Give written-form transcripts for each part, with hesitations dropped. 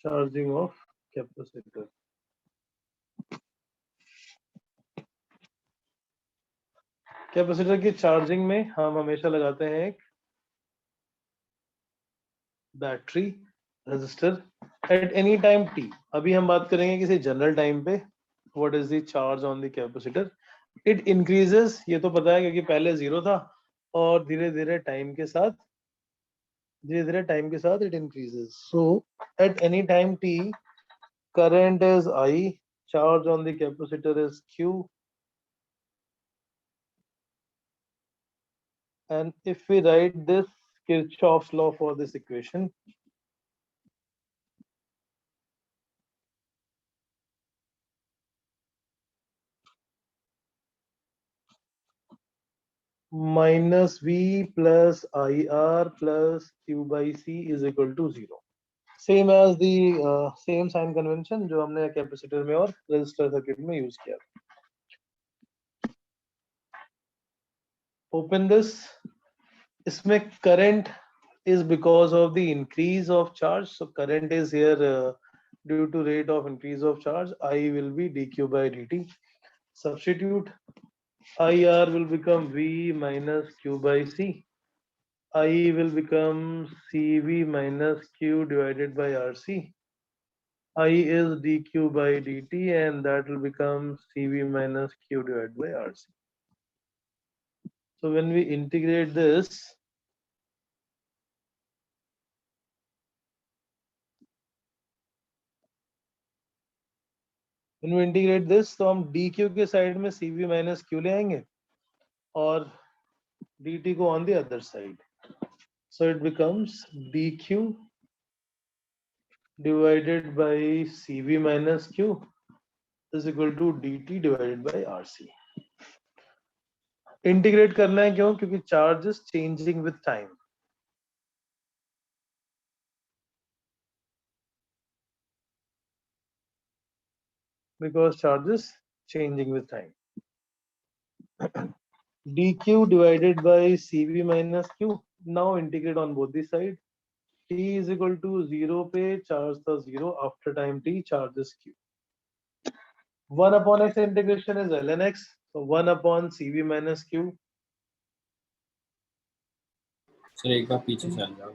Charging of capacitor. Capacitor की charging में हम हमेशा लगाते हैं एक battery resistor at any time t। अभी हम बात करेंगे किसी जनरल टाइम पे। What is the charge on the capacitor? It increases, ये तो पता है क्योंकि पहले जीरो था और धीरे धीरे टाइम के साथ it increases. So eight any time t current is I, charge on the capacitor is Q, and if we write this Kirchhoff's law for this equation, minus V plus IR plus Q by C is equal to 0. Same as the same sign convention जो हमने capacitor में और resistor circuit में use किया। Open this. इसमें current is because of the increase of charge. So current is here due to rate of increase of charge. I will be dq by dt. Substitute. IR will become V minus Q by C. I will become CV minus Q divided by RC. I is dq by dt, and that will become CV minus Q divided by RC. So when we integrate this, तो हम dq के side में CV minus Q ले आएंगे और dt को on the other side. So it becomes dq divided by CV minus Q is equal to dt divided by RC. Integrate करना है क्यों? क्योंकि charge is changing with time. Because charge is changing with time. dq divided by cv minus q. now integrate on both the side. t is equal to 0 पे charge था 0, after time t charge is q. 1 upon x integration is ln x, so 1 upon cv minus q. Sir एक बार पीछे चल जाओ।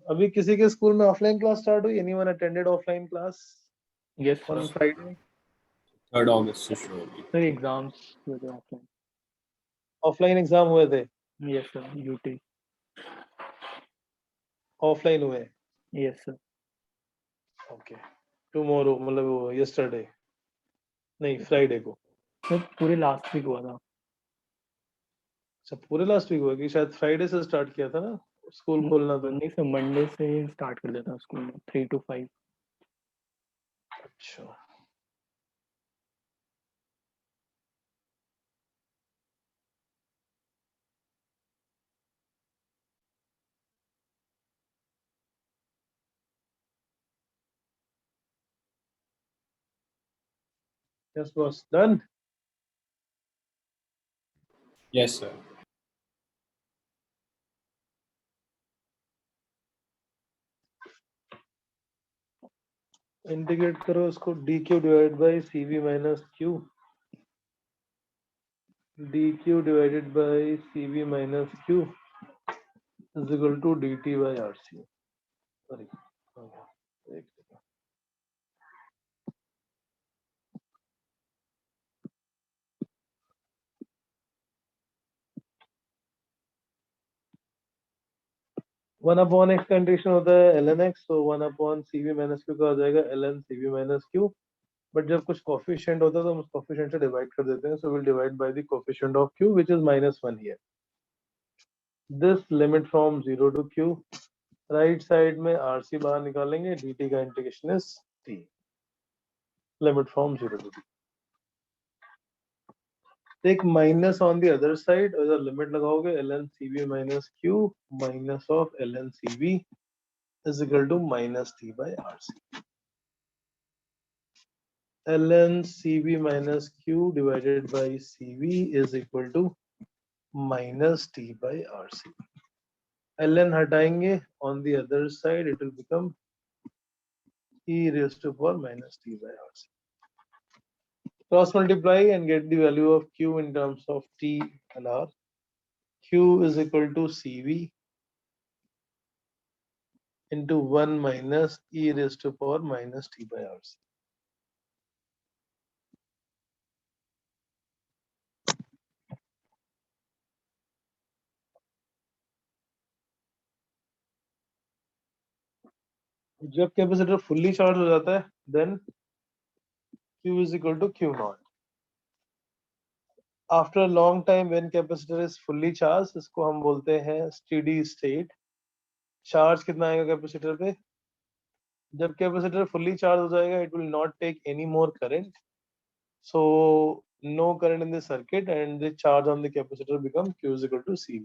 अभी किसी के school में ऑफलाइन क्लास स्टार्ट हुई? Anyone attended offline class? Yes on sir, Friday 3 अगस्त से शुरू होगी। सर एग्जाम्स हुए थे ऑफलाइन। ऑफलाइन एग्जाम हुए थे? यस सर, यूटी ऑफलाइन हुए? Yes sir. ओके, टुमारो मतलब यस्टरडे नहीं, फ्राइडे को। सर पूरे लास्ट वीक हुआ था। अच्छा, पूरे लास्ट वीक हुआ कि शायद फ्राइडे से स्टार्ट किया था ना स्कूल खोलना तो? नहीं सर, मंडे से स्टार्ट कर देता स्कूल में 3 to 5। अच्छा, yes boss, done. Yes sir. Integrate करो इसको, dq divide by cv minus q, dq divided by cv minus q is equal to dt by rc। Sorry, एक सेकंड। 1 अपॉन x का integration होता है ln x, तो 1 upon cv minus q का आ जाएगा ln cv minus q। But जब कुछ coefficient होता है तो हम उस कोफिशिएंट से डिवाइड कर देते हैं, so will divide by the coefficient of q which is -1 here. This limit from 0 to q, right side में rc बाहर निकालेंगे, dt का integration is t, limit from 0 to t। Take minus on the other side, अगर limit लगाओगे ln cv minus q minus of ln cv is equal to minus t by rc। ln cv minus q divided by cv is equal to minus t by rc. ln हटाएंगे, on the other side it will become e raised to power minus t by rc. Cross multiply and get the value of q in terms of t and r. Q is equal to cv into 1 minus e raised to power minus t by rc. जब capacitor fully charge हो जाता है, then q is equal to q naught. After a long time when capacitor is fully charged, इसको हम बोलते हैं steady state. Charge कितना आएगा कैपेसिटर पे? जब कैपेसिटर फुल्ली चार्ज हो जाएगा, it will not take any more current, so no current in the circuit and the charge on the capacitor become q is equal to cv.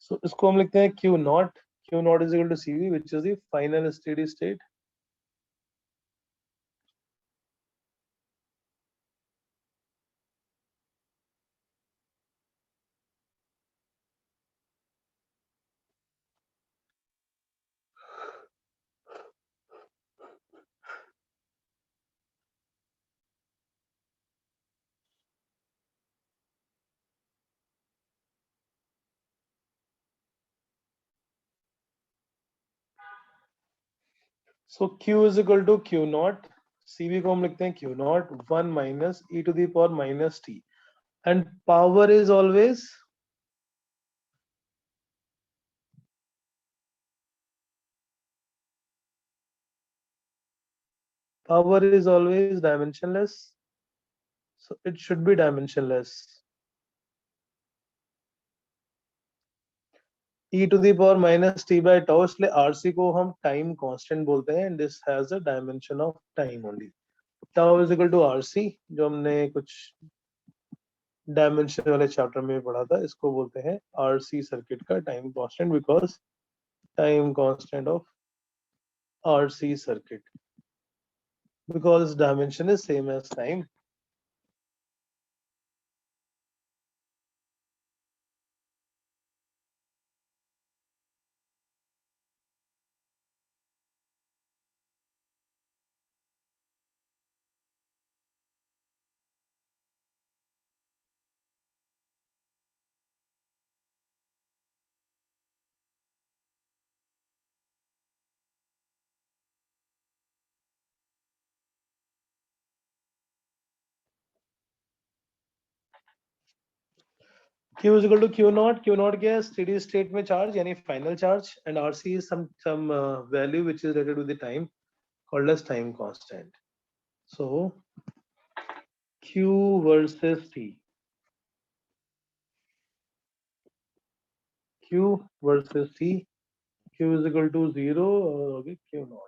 So इसको हम लिखते हैं q naught. Q naught is equal to cv, which is the final steady state. So q is equal to q naught. cv को हम लिखते हैं q naught 1 minus e to the power minus t. And power is always dimensionless. So it should be dimensionless. E to the power minus t by tau, इसलिए RC को हम time constant बोलते हैं, and this has a dimension of time only. Tau is equal to RC, जो हमने कुछ dimension वाले chapter में पढ़ा था, इसको बोलते हैं RC सर्किट का time constant, because time constant of RC circuit, because dimension is same as time. Q is equal to Q naught. Q naught क्या है? Steady state में charge यानी final charge, and RC is some value which is related to the time called as time constant. So Q versus T. Q versus T. Q is equal to 0. Okay, Q naught.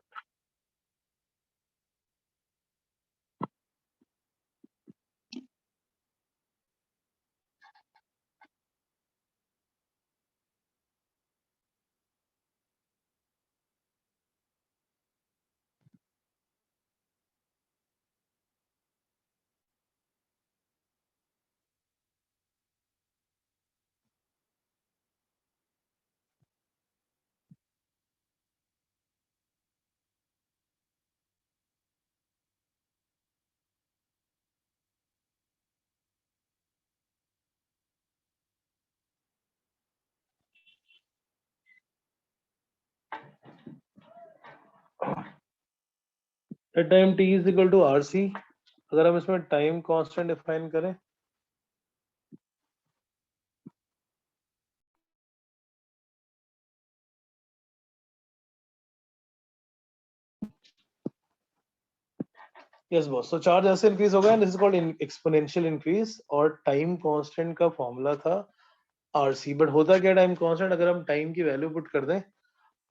At time t is equal to RC. अगर हम इसमें time constant define करें, yes boss, सो charge ऐसे increase होगा, and this is called exponential increase. और time constant का formula था RC. But होता क्या टाइम कांस्टेंट? अगर हम टाइम की वैल्यू पुट कर दें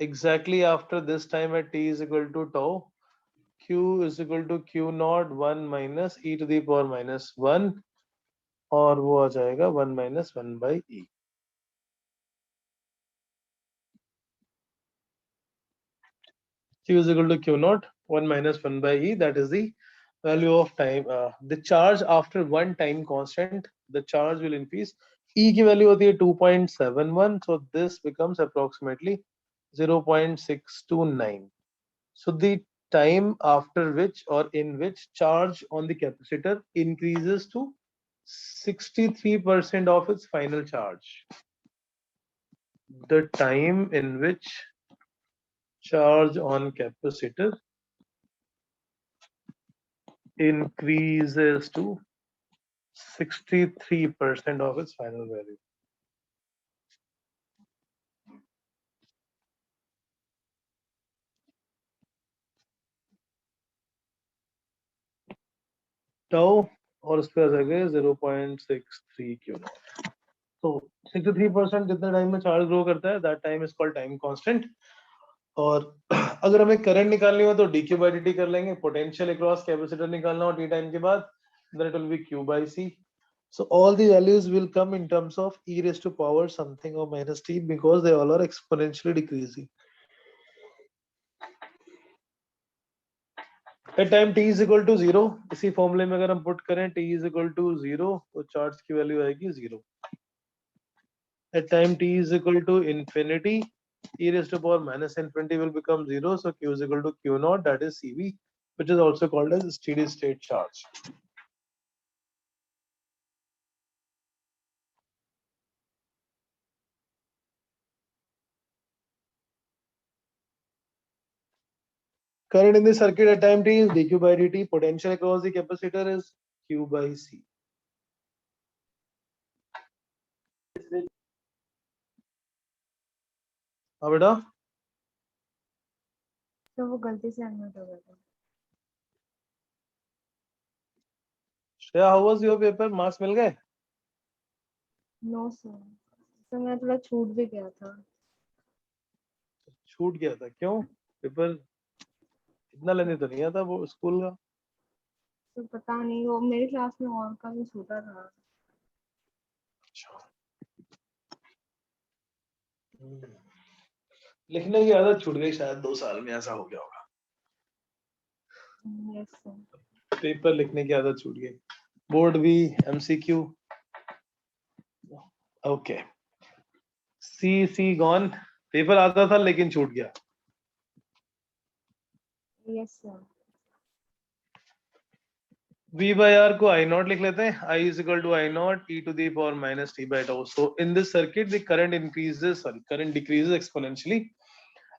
exactly after this time at t is equal to tau, q is equal to q naught 1 minus e to the power minus 1 और वो आ जाएगा 1 - 1/e. Q is equal to Q naught 1 - 1/e. That is the value of time. The charge after one time constant, the charge will increase. E की value होती है 2.71, so this becomes approximately 0.629. So the time after which or in which charge on the capacitor increases to 63% of its final charge. The time in which charge on capacitor increases to 63% of its final value. Tau और उस पे आ जाएगा 0.63 Q not. तो 63% जितने time में charge grow करता है, that time is called time constant. और अगर हमें करंट निकालनी हो तो dq by dt कर लेंगे. पोटेंशियल अक्रॉस कैपेसिटर निकालना हो t टाइम के बाद, then it will be q by c. So all the values will come in terms of e raised to power something or minus t because they all are exponentially decreasing. At time t is equal to 0, इसी फॉर्मूले में अगर हम put करें t is equal to 0 तो charge की value आएगी 0. At time t is equal to infinity, e raised to power minus infinity will become 0, so q is equal to q naught, that is cv, which is also called as steady state charge. Current in the circuit at time t is dq by dt. Potential across the capacitor is q by c. हाँ बेटा, तो वो गलती से unmute हो गया था. Shreya, how was your paper? मार्क्स मिल गए? नो सर, तो मैं थोड़ा छूट भी गया था. छूट गया था क्यों? पेपर इतना लेने तो नहीं आता वो स्कूल का. तो पता नहीं, वो मेरी क्लास में और का भी छूटा था. लिखने की आदत छूट गई शायद 2 साल में, ऐसा हो गया होगा. Yes sir. पेपर लिखने की आदत छूट गई. बोर्ड भी एमसीक्यू. ओके, सी गॉन. पेपर आता था लेकिन छूट गया. Yes sir. V by R को I naught लिख लेते हैं. I is equal to I naught e to the power minus t by tau. So in this circuit the current decreases exponentially.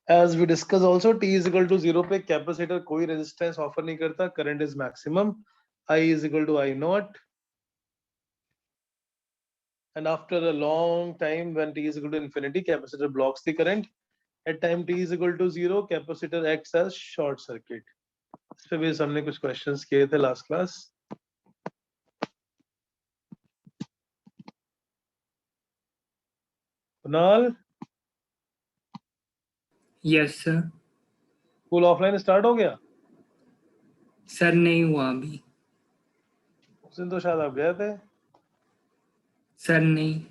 As we discussed also, t is equal to 0 पे capacitor कोई resistance offer नहीं करता. Current is maximum. I is equal to I naught. And after a long time, when t is equal to infinity, capacitor blocks the current. At time t is equal to 0, capacitor acts as short circuit. इस पे भी हमने कुछ questions किए थे last class. Kunal, yes sir. School offline start हो गया? Sir नहीं हुआ अभी. उस दिन तो शायद आप गए थे. सर नहीं.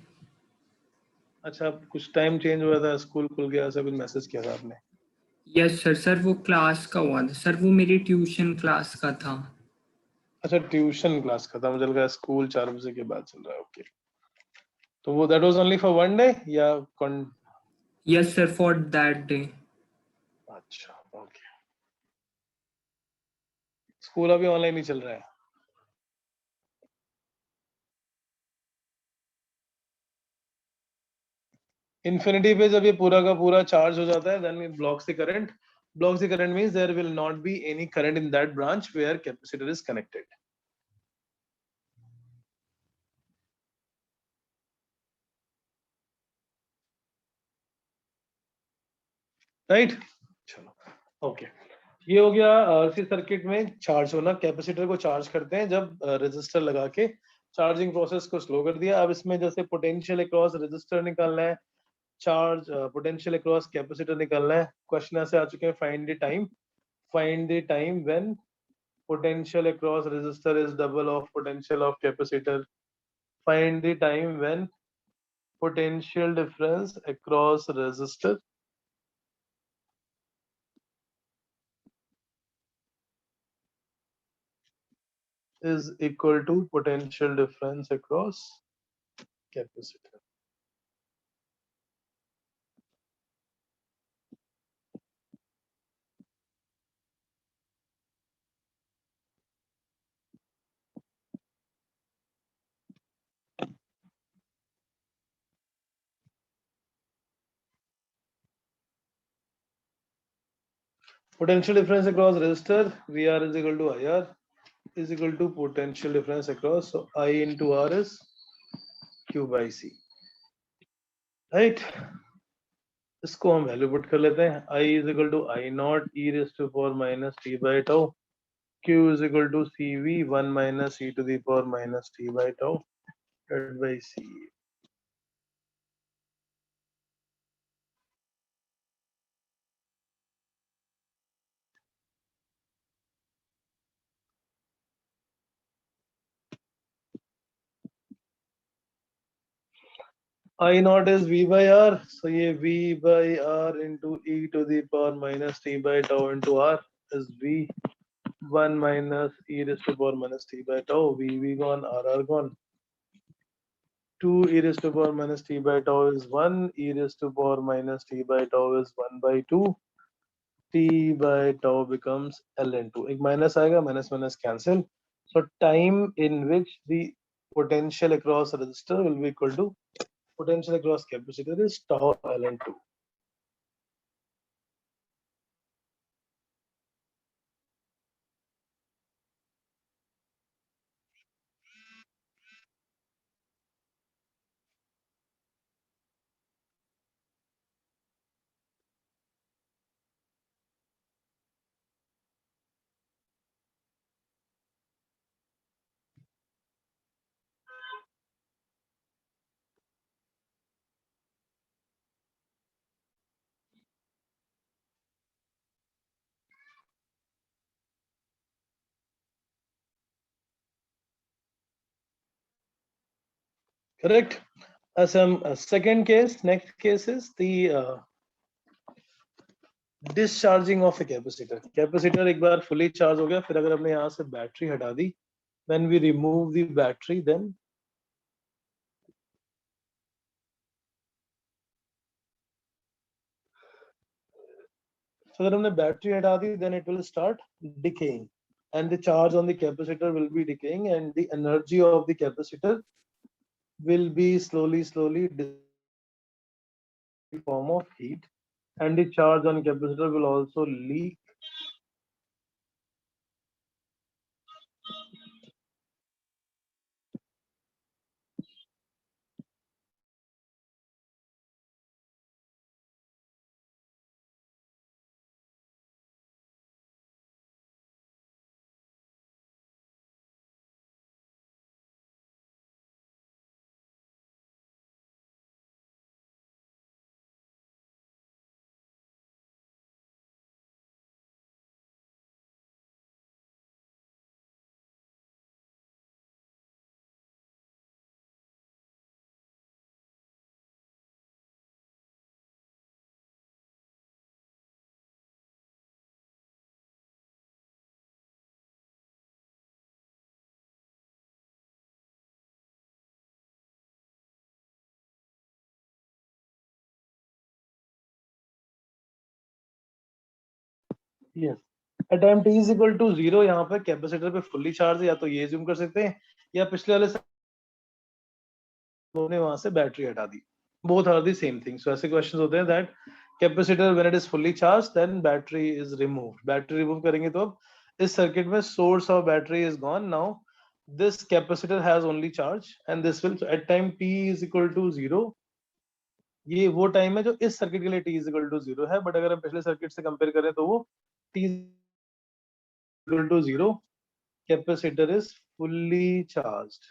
अच्छा, कुछ टाइम चेंज हुआ था, स्कूल खुल गया, ऐसा कुछ मैसेज किया था आपने? Yes sir. सर वो क्लास का हुआ था सर, वो मेरी ट्यूशन क्लास का था. अच्छा, ट्यूशन क्लास का था. मुझे लगा स्कूल 4 बजे के बाद चल रहा है. ओके, तो वो that was only for one day या yes sir, for that day. अच्छा, ओके. स्कूल अभी ऑनलाइन ही चल रहा है. इन्फिनिटी पे जब ये पूरा का पूरा चार्ज हो जाता है, then it blocks the current. Blocks the current means there will not be any current in that branch where capacitor is connected. Right? चलो, ओके. ये हो गया RC सर्किट में चार्ज होना. कैपेसिटर को चार्ज करते हैं जब रेजिस्टर लगा के चार्जिंग प्रोसेस को स्लो कर दिया. अब इसमें जैसे पोटेंशियल अक्रॉस रेजिस्टर निकालना है, चार्ज पोटेंशियल अक्रॉस कैपेसिटर निकालना है. क्वेश्चन ऐसे आ चुके हैं. Find the time when potential across resistor is double of potential of capacitor. find the time when potential difference across resistor is equal to potential difference across capacitor. Potential difference across resistor, VR is equal to IR is equal to potential difference across, so I into R is Q by C, right? इसको हम value put कर लेते हैं, I is equal to I naught e raised to power minus t by tau, Q is equal to CV 1 minus e to the power minus t by tau divided by C. I naught is V by R, so ये V by R into e to the power minus t by tau into R is V 1 minus e raised to power minus t by tau, V gone, R gone. 2 e raised to power minus t by tau is 1, e raised to power minus t by tau is 1 by 2, t by tau becomes ln 2. एक minus आएगा, minus minus cancel. So time in which the potential across resistor will be equal to potential across capacitor is tau ln 2. Correct. Second case, next case is the discharging of a capacitor. Capacitor एक बार fully charge हो गया, फिर अगर हमने यहाँ से battery हटा दी, when we remove the battery, then so अगर हमने battery हटा दी, then it will start decaying, and the charge on the capacitor will be decaying, and the energy of the capacitor will be slowly form of heat, and the charge on capacitor will also leak. Yes. At time t is equal to 0, यहाँ पे capacitor पे fully charge है, या तो ये ज्यूम कर सकते हैं, या पिछले वाले ने वहां से बैटरी हटा दी. Both are the same thing. So ऐसे क्वेश्चंस होते हैं that capacitor when it is fully charged, then battery is removed. Battery remove करेंगे तो अब इस सर्किट में source of battery is gone. Now this capacitor has only charge, and this will, so at time t is equal to 0, ये वो time है जो इस सर्किट के लिए t is equal to 0 है, बट अगर हम पिछले सर्किट से कंपेयर करें तो वो t is equal to 0, capacitor is fully charged.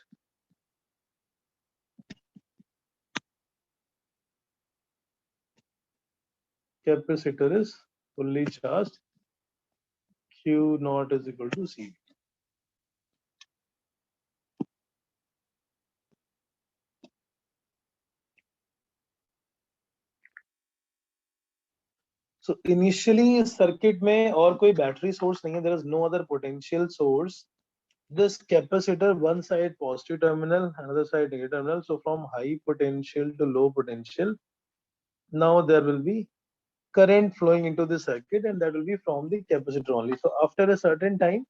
Capacitor is fully charged. Q naught is equal to C. So initially circuit में और कोई battery source नहीं है, there is no other potential source. This capacitor, one side positive terminal, another side negative terminal. So from high potential to low potential, now there will be current flowing into the circuit, and that will be from the capacitor only. So after a certain time,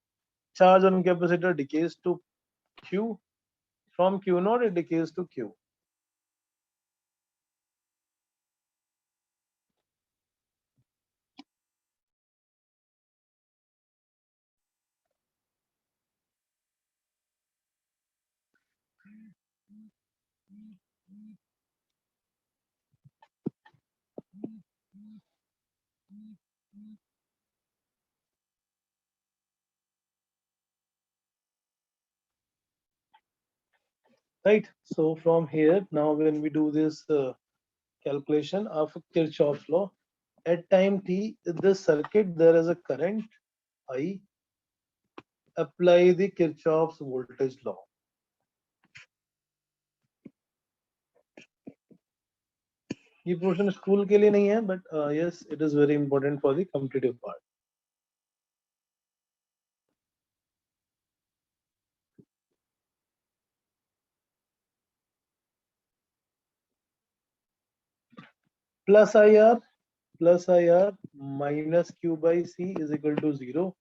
charge on capacitor decays to Q. From Q naught, it decays to Q. Right. So from here, now when we do this calculation of Kirchhoff's law, at time t, in this circuit, there is a current I. Apply the Kirchhoff's voltage law. ये portion school के लिए नहीं है, but yes, it is very important for the competitive part. Plus IR minus Q by C is equal to 0.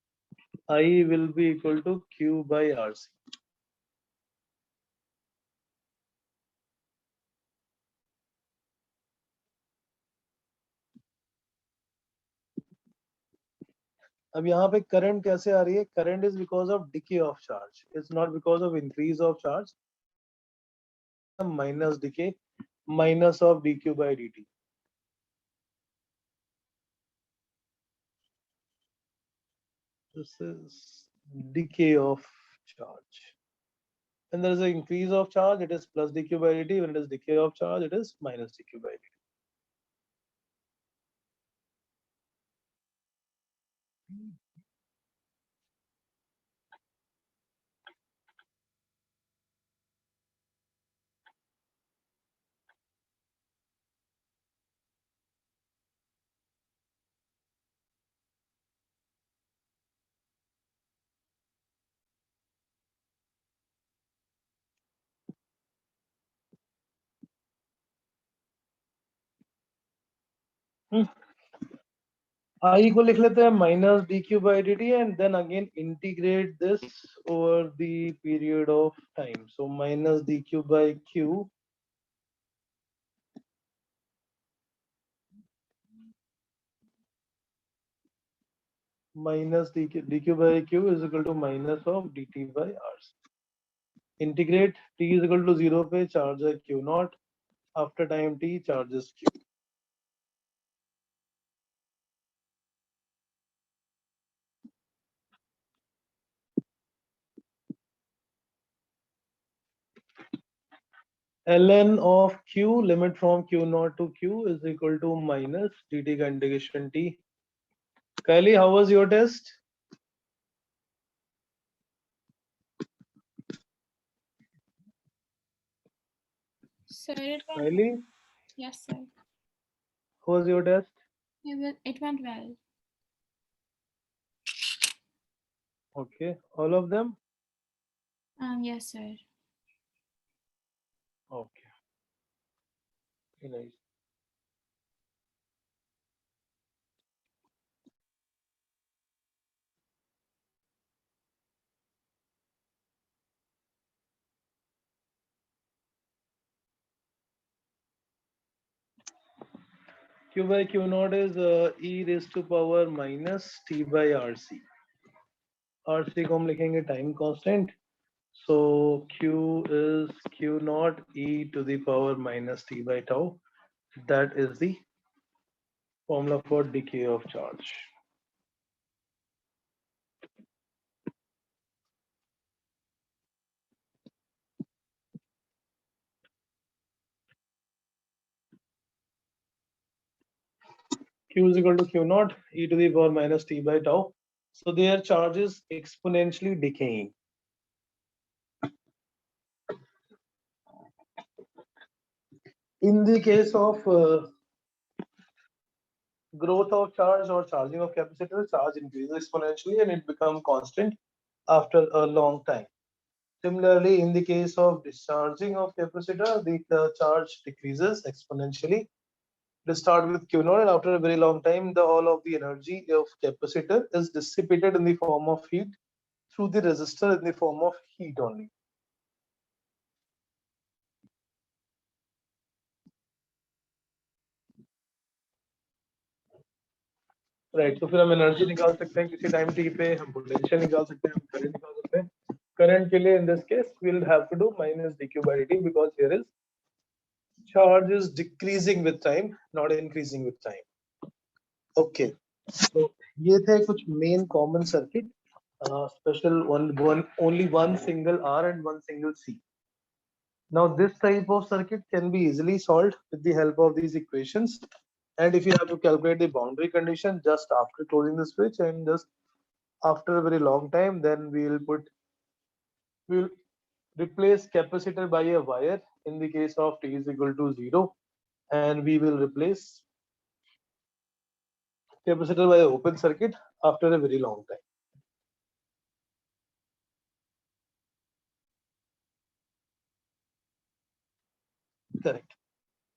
I will be equal to Q by RC. अब यहाँ पे current कैसे आ रही है? Current is because of decay of charge, it's not because of increase of charge. Minus decay minus of dq by dt. This is decay of charge. When there is an increase of charge, it is plus dq by dt. When it is decay of charge, it is minus dq by dt. I को लिख लेते हैं minus dq by dt and then again integrate this over the period of time. So minus dq by q minus dq by q is equal to minus of dt by r. Integrate t is equal to 0 पे charge है q naught. After time t, charge is q. ln of q, limit from q naught to q, is equal to minus dt का integration t. Kylie, how was your test? Sir, it went, Kylie, yes, sir. how was your test? It went well. Okay, all of them? Yes, sir. Okay. Very nice. Q by Q naught is e raised to power minus t by RC. RC को हम लिखेंगे time constant. So Q is Q naught e to the power minus t by tau. That is the formula for decay of charge. Q is equal to Q naught e to the power minus t by tau. So their charge is exponentially decaying. In the case of growth of charge or charging of capacitor, charge increases exponentially and it becomes constant after a long time. Similarly, in the case of discharging of capacitor, the charge decreases exponentially. They start with Q naught, and after a very long time, the all of the energy of capacitor is dissipated in the form of heat through the resistor in the form of heat only. Right तो फिर हम energy निकाल सकते हैं किसी time T पे हम potential निकाल सकते हैं हम करंट निकाल सकते हैं करंट के लिए in this case we will have to do minus dq by dt because here is charge is decreasing with time not increasing with time. Okay, so ये थे कुछ main common circuit, special one only one single R and one single C. Now this type of circuit can be easily solved with the help of these equations. And if you have to calculate the boundary condition just after closing the switch and just after a very long time, then we'll replace capacitor by a wire in the case of t is equal to 0, and we will replace capacitor by an open circuit after a very long time. Correct.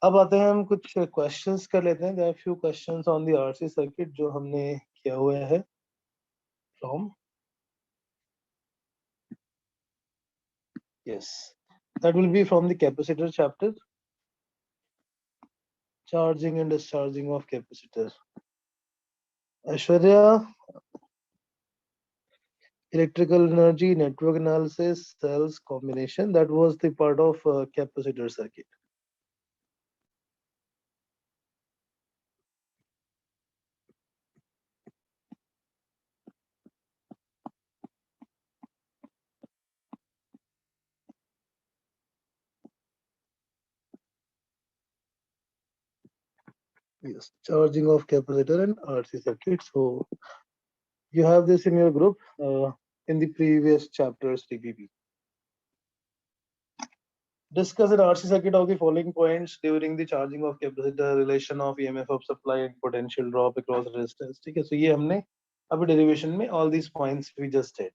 अब आते हैं हम कुछ questions कर लेते हैं. There are few questions on the RC circuit जो हमने किया हुआ है from. Yes, that will be from the capacitor chapter. Charging and discharging of capacitor. Aishwarya, electrical energy, network analysis, cells combination. That was the part of capacitor circuit. Yes, charging of capacitor and RC circuit. So you have this in your group in the previous chapters TPP. Discuss an RC circuit of the following points during the charging of capacitor, relation of EMF of supply and potential drop across resistance. ठीक है, so ये हमने अभी derivation में all these points we just did.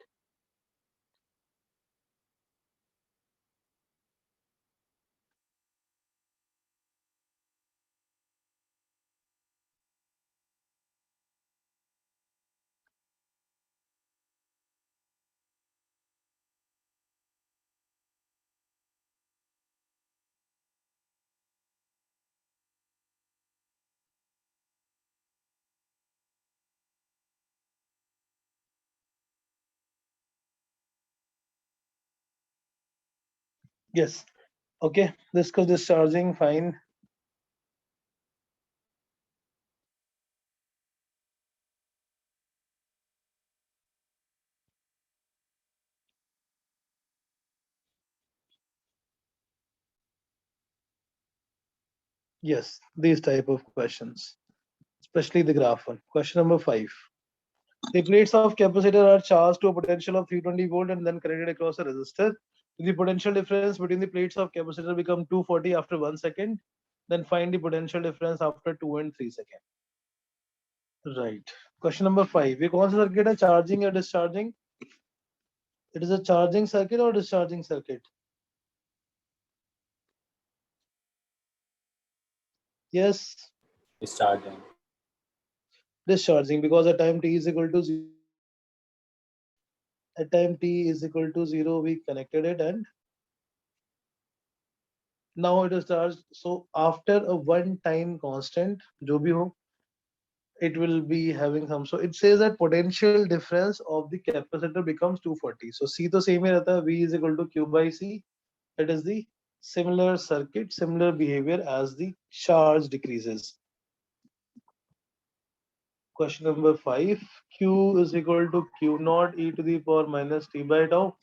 Yes. Okay. Discuss discharging. Fine. Yes, these type of questions, especially the graph one. Question number 5. The plates of capacitor are charged to a potential of 320 volt and then connected across a resistor. The potential difference between the plates of capacitor become 240 after 1 second. Then find the potential difference after 2 and 3 seconds. Right. Question number 5. ये कौन सा circuit है? Charging or discharging? It is a charging circuit or discharging circuit? Yes. Discharging. Discharging, because at time t is equal to 0. At time t is equal to 0, we connected it and now it is charged. So after a one time constant, जो भी हो, it will be having some. So it says that potential difference of the capacitor becomes 240. So C तो same ही रहता है. V is equal to Q by C. It is the similar circuit, similar behavior as the charge decreases. Question number 5. Q is equal to Q naught e to the power minus t by tau.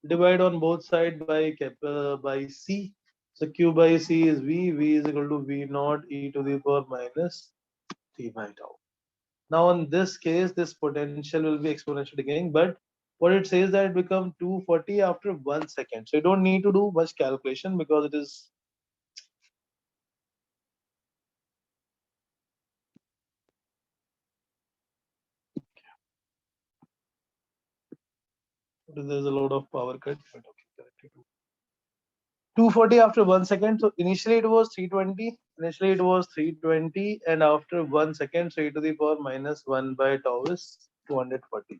Divide on both sides by C. So Q by C is V. V is equal to V naught e to the power minus t by tau. Now in this case, this potential will be exponential decaying, but what it says that it becomes 240 after 1 second. So you don't need to do much calculation because it is There's a lot of power cut, but okay, corrected. 240 after 1 second. So initially it was 320. Initially it was 320, and after 1 second, 3 to the power minus 1 by tau is 240.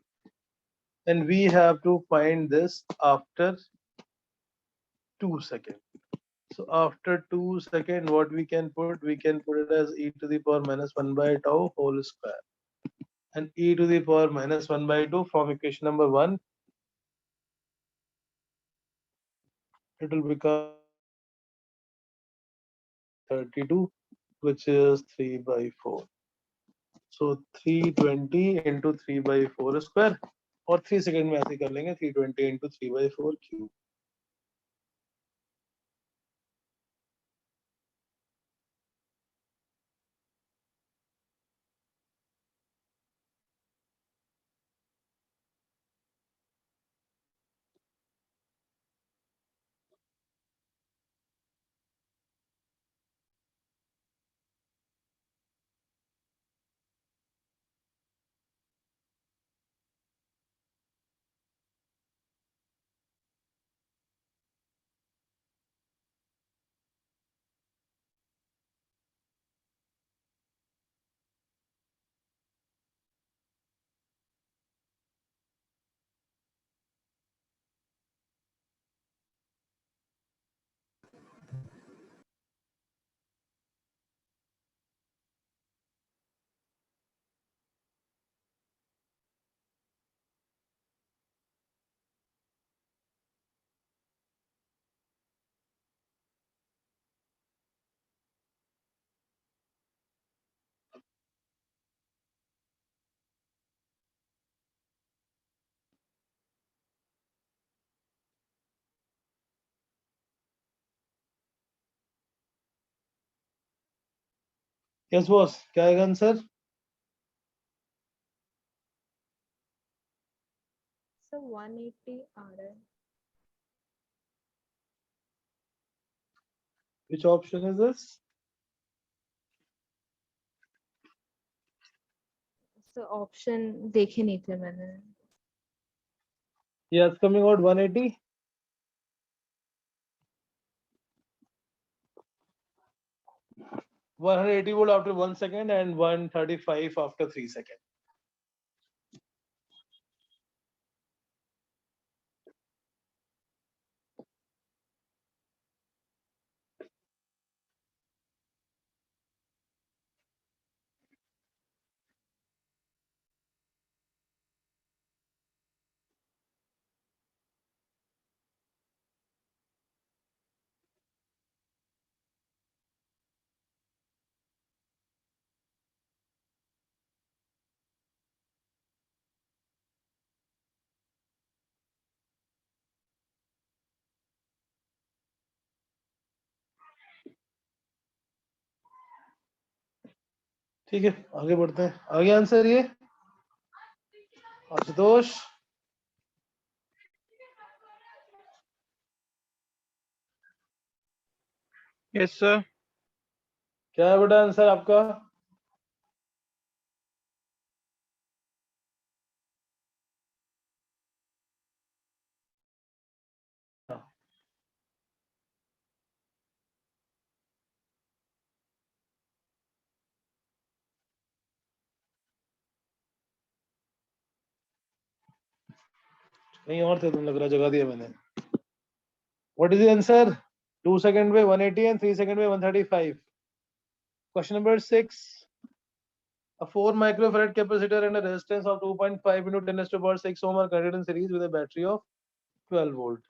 And we have to find this after 2 seconds. So after 2 seconds, what we can put? We can put it as e to the power minus 1 by tau whole square. And e to the power minus 1 by 2 from equation number 1, it will become 32, which is 3 by 4. So 320 into 3 by 4 square, और 3 second में ऐसे कर लेंगे 320 into 3 by 4 cube. Yes, boss. क्या आएगा answer? So 180 RL. Which option is this? So option देखे नहीं थे मैंने. Yeah, it's coming out 180. One hundred 80 volt after 1 second and 135 after 3 seconds. ठीक है, आगे बढ़ते हैं. आगे आंसर ये आशुतोष. Yes, sir. क्या है बेटा आंसर आपका? कहीं और थे तुम, लग रहा जगा दिया मैंने. What is the answer? 2 second में 180 and 3 second में 135. Question number 6. A 4 microfarad capacitor and a resistance of 2.5 into 10 raised to the power 6 ohm are connected in series with a battery of 12 volt.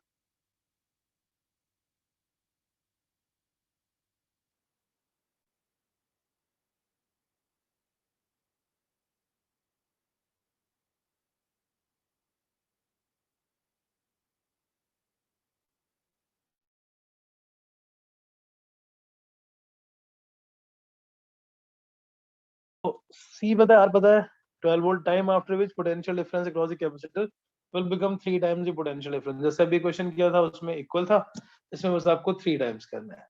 C पता है, R पता है. 12 volt time after which potential difference across the capacitor will become 3 times the potential difference. जैसे अभी question किया था उसमें equal था, इसमें बस आपको 3 टाइम्स करना है.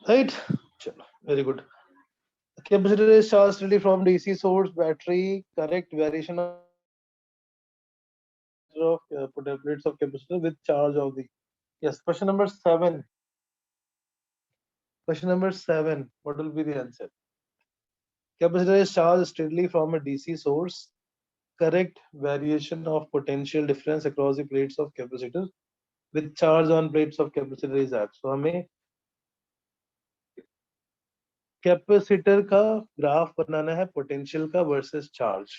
right? Chalo, very good. Capacitor is charged steadily from DC source, battery, correct variation of plates of capacitor with charge of the. Yes, question number 7. Question number 7. What will be the answer? Capacitor is charged steadily from a DC source. Correct variation of potential difference across the plates of capacitor with charge on plates of capacitor is that. So हमें capacitor का graph बनाना है potential का versus charge.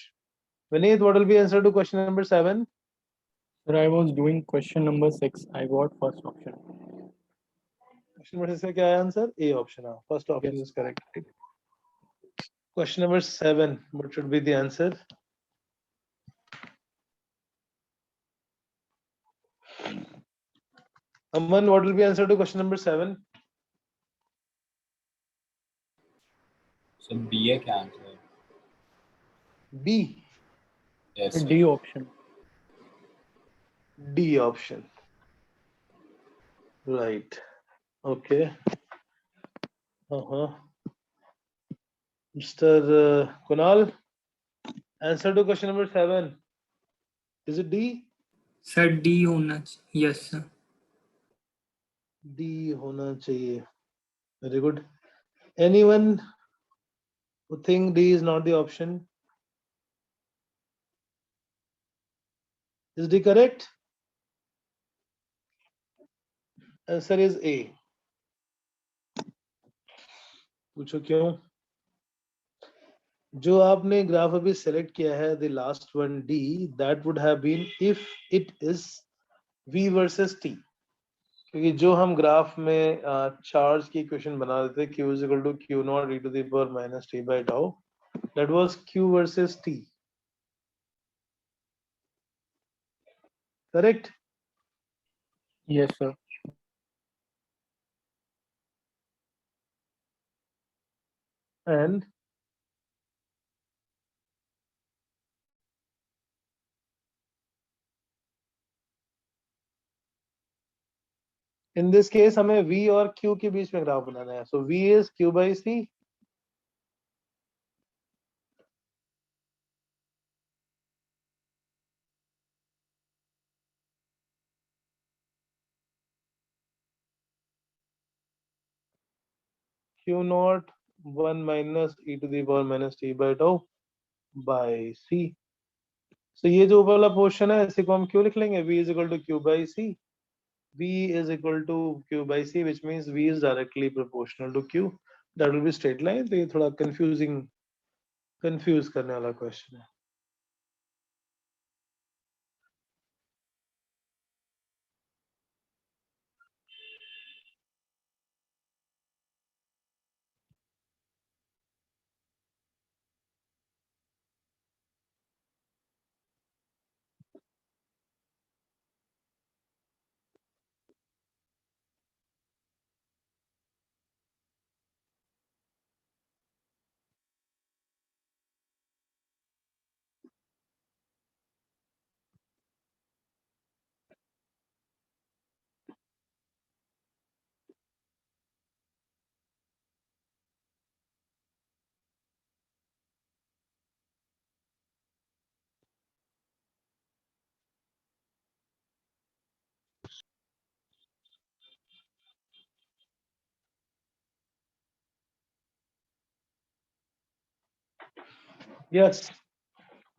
Vineet, what will be answer to question number 7? Sir, I was doing question number 6. I got first option. Question number 6 का क्या है answer? A option. First option Yes. is correct. Question number 7. What should be the answer? Aman, what will be answer to question number 7? So B है क्या answer? B. Yes, Sir, sir. D option. D option. Right. Okay. Mr. Kunal, answer to question number 7. Is it D? Sir D होना yes sir. D होना चाहिए. Very good. Anyone who think D is not the option? Is D correct? Answer is A. पूछो क्यों? जो आपने graph अभी select किया है the last one D, that would have been if it is V versus T. क्योंकि जो हम ग्राफ में चार्ज की इक्वेशन बना देते Q is equal to Q naught e to the power minus T by tau, that was Q versus T. Correct? Yes, sir. And in this case हमें V और Q के बीच में graph बनाना है. So V is Q by C. Q naught 1 minus e to the power minus T by tau by C. So ये जो ऊपर वाला portion है इसी को हम क्यों लिख लेंगे? V is equal to Q by C. V is equal to Q by C, which means V is directly proportional to Q. That will be straight line. तो ये थोड़ा confuse करने वाला question है. Yes.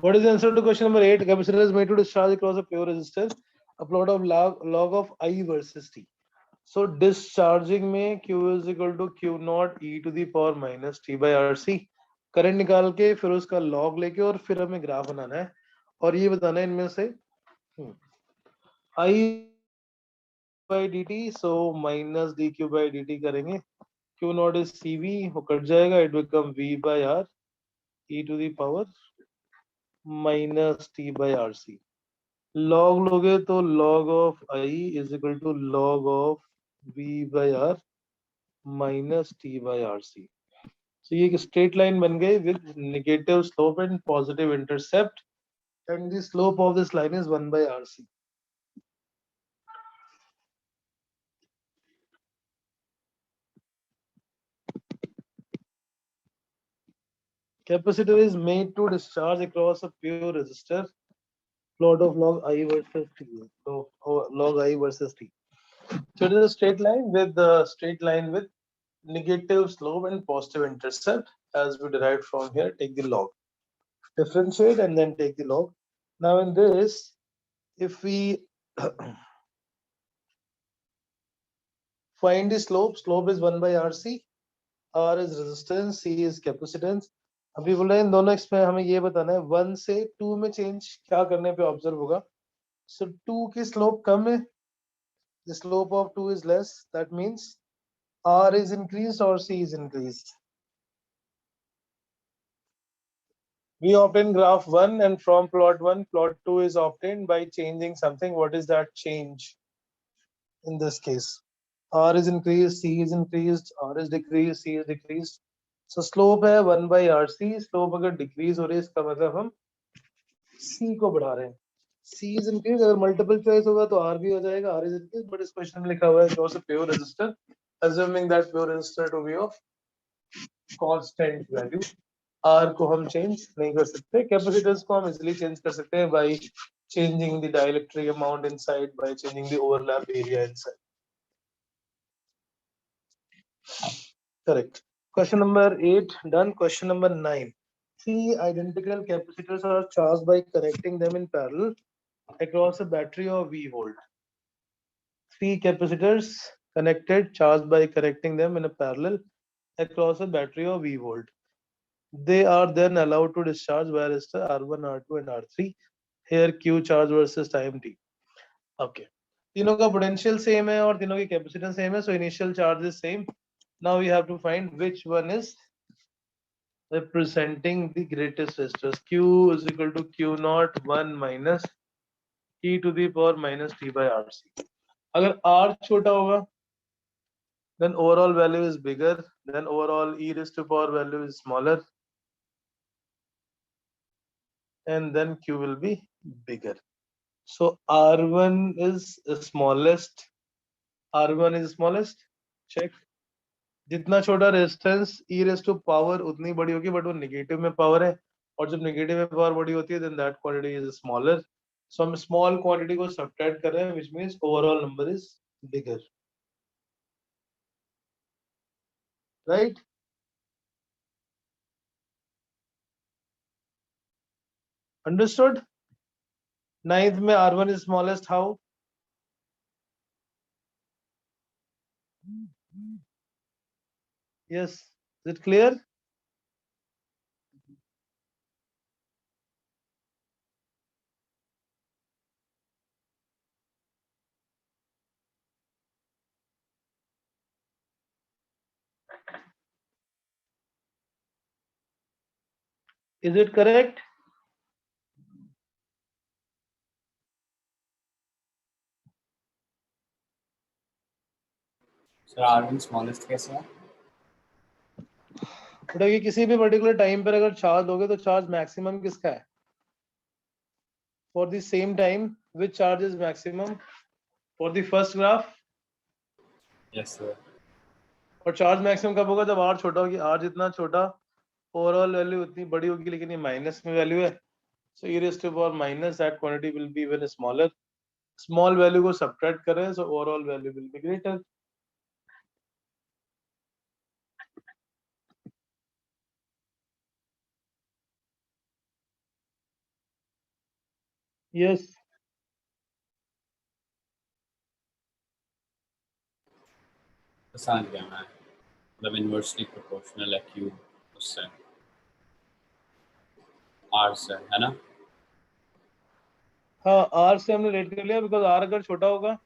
What is the answer to question number 8? Capacitor is made to discharge across a pure resistor. A plot of log of I versus T. So discharging में Q is equal to Q naught e to the power minus T by RC. Current निकाल के फिर उसका log लेके और फिर हमें graph बनाना है और ये बताना है इनमें से I by dt, so minus dq by dt करेंगे. Q naught is CV, वो कट जाएगा, it become V by R e to the power minus T by RC. Log लोगे तो log of I is equal to log of V by R minus T by RC. So ये एक straight line बन गई with negative slope and positive intercept, and the slope of this line is 1 by RC. Capacitor is made to discharge across a pure resistor. Plot of log I versus T. So log I versus T. So it is a straight line with negative slope and positive intercept, as we derived from here. Take the log, differentiate, and then take the log. Now in this, if we find the slope is 1 by RC, R is resistance, C is capacitance. अभी बोल रहे हैं इन दोनों में हमें ये बताना है 1 से 2 में चेंज क्या करने पे ऑब्जर्व होगा. So 2 की स्लोप कम है, the slope of 2 is less, that means R is increased or C is increased. We obtain graph 1, and from plot 1, plot 2 is obtained by changing something. What is that change in this case? R is increased, C is increased, R is decreased, C is decreased. So slope है 1 by RC. Slope अगर decrease हो रही है इसका मतलब हम C को बढ़ा रहे हैं. C is increased, अगर multiple choice होगा तो R भी हो जाएगा. R is increased, but इस question में लिखा हुआ है draws a pure resistor, assuming that pure resistor to be of constant value. R को हम change नहीं कर सकते. Capacitors को हम easily change कर सकते हैं by changing the dielectric amount inside, by changing the overlap area inside. Correct. Question number 8 done. Question number 9. 3 identical capacitors are charged by connecting them in parallel across a battery of V volt. 3 capacitors connected, charged by connecting them in a parallel across a battery of V volt. They are then allowed to discharge via resistor R1, R2 and R3. Here Q charge versus time T. Okay. तीनों का potential same है और तीनों की capacitance same है, so initial charge is same. Now we have to find which one is representing the greatest resistance. Q is equal to Q naught 1 minus T to the power minus T by RC. अगर R छोटा होगा, then overall value is bigger, then overall e raised to power value is smaller, and then Q will be bigger. So R1 is smallest. R1 is smallest. Check. जितना छोटा resistance e raised to power उतनी बड़ी होगी, but वो negative में power है, और जब नेगेटिव में पावर बड़ी होती है then that quantity is smaller. So हम small quantity को subtract कर रहे हैं, which means overall number is bigger. Right? Understood? Ninth में R1 is smallest. How? Yes. Is it clear? Is it correct? Sir R1 smallest कैसे है? बेटा कि किसी भी पर्टिकुलर टाइम पर अगर चार्ज दोगे तो चार्ज मैक्सिमम किसका है? For the same time, which charge is maximum? For the first graph. Yes sir. और चार्ज मैक्सिमम कब होगा? जब R छोटा होगी. R जितना छोटा, ओवरऑल वैल्यू उतनी बड़ी होगी, लेकिन ये माइनस में वैल्यू है. So e raised to power minus that quantity will be even smaller. Small value को subtract करें, so overall value will be greater. Yes. समझ गया मैं. मतलब inversely proportional है Q उससे R से, है ना? हाँ, R से हमने रेट कर लिया, बिकॉज R अगर छोटा होगा.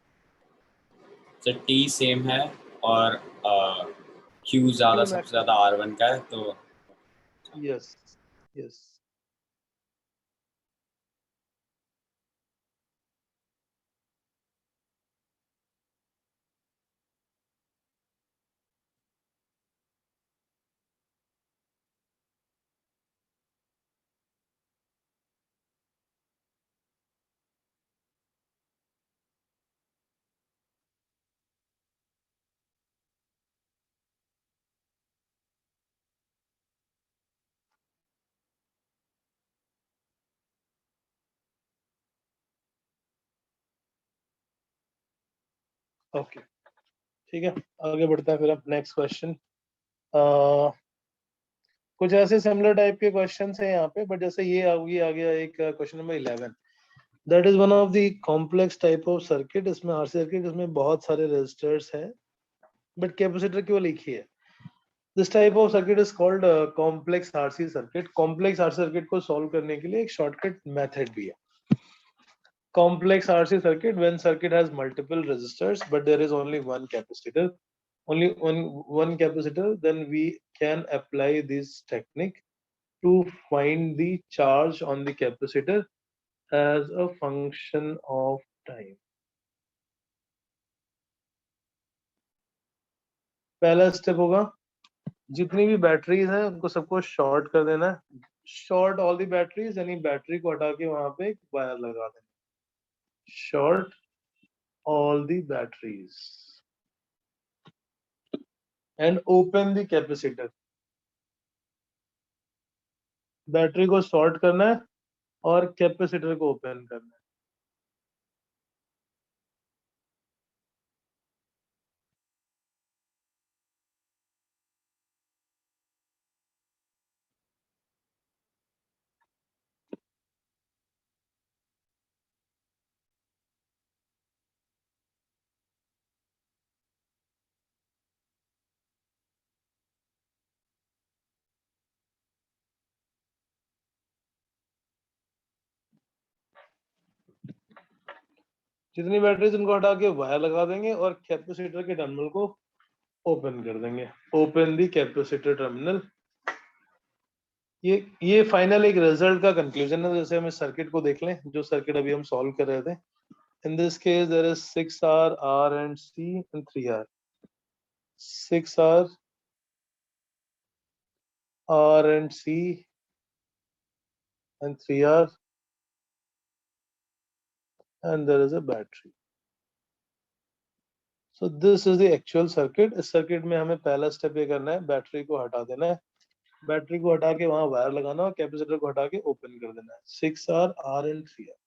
सर T सेम है और Q ज्यादा, सबसे ज्यादा R1 का है, तो Yes. Yes. ओके ठीक है, आगे बढ़ते हैं फिर अब नेक्स्ट क्वेश्चन। कुछ ऐसे सिमिलर टाइप के क्वेश्चन है यहाँ पे, बट जैसे ये आ गया एक question number 11, that is one of the complex type of circuit. इसमें आरसी सर्किट, इसमें बहुत सारे रेजिस्टर्स हैं बट कैपेसिटर केवल एक ही है। This type of circuit is called complex RC circuit. Complex RC circuit को सॉल्व करने के लिए एक शॉर्टकट मेथड भी है। Complex RC circuit, when circuit has multiple resistors but there is only one capacitor, only one capacitor, then we can apply this technique to find the charge on the capacitor as a function of time. पहला step होगा, जितनी भी batteries हैं उनको सबको short कर देना है। शॉर्ट ऑल दी बैटरीज, यानी बैटरी को हटा के वहां पे एक वायर लगा देना। Short all the batteries and open the capacitor. Battery को शॉर्ट करना है और कैपेसिटर को ओपन करना है। जितनी बैटरीज उनको हटा के वायर लगा देंगे और कैपेसिटर के टर्मिनल को ओपन कर देंगे। ओपन दी कैपेसिटर टर्मिनल। ये फाइनल एक रिजल्ट का कंक्लूजन है। जैसे हम इस सर्किट को देख लें, जो सर्किट अभी हम सॉल्व कर रहे थे। In this case there is 6R, R and C and 3R। 6R, R and C and 3R and there is a battery. So this is the actual circuit। इस सर्किट में हमें पहला step ये करना है, बैटरी को हटा देना है। बैटरी को हटा के वहां वायर लगाना और कैपेसिटर को हटा के ओपन कर देना है। 6R, R and 3R।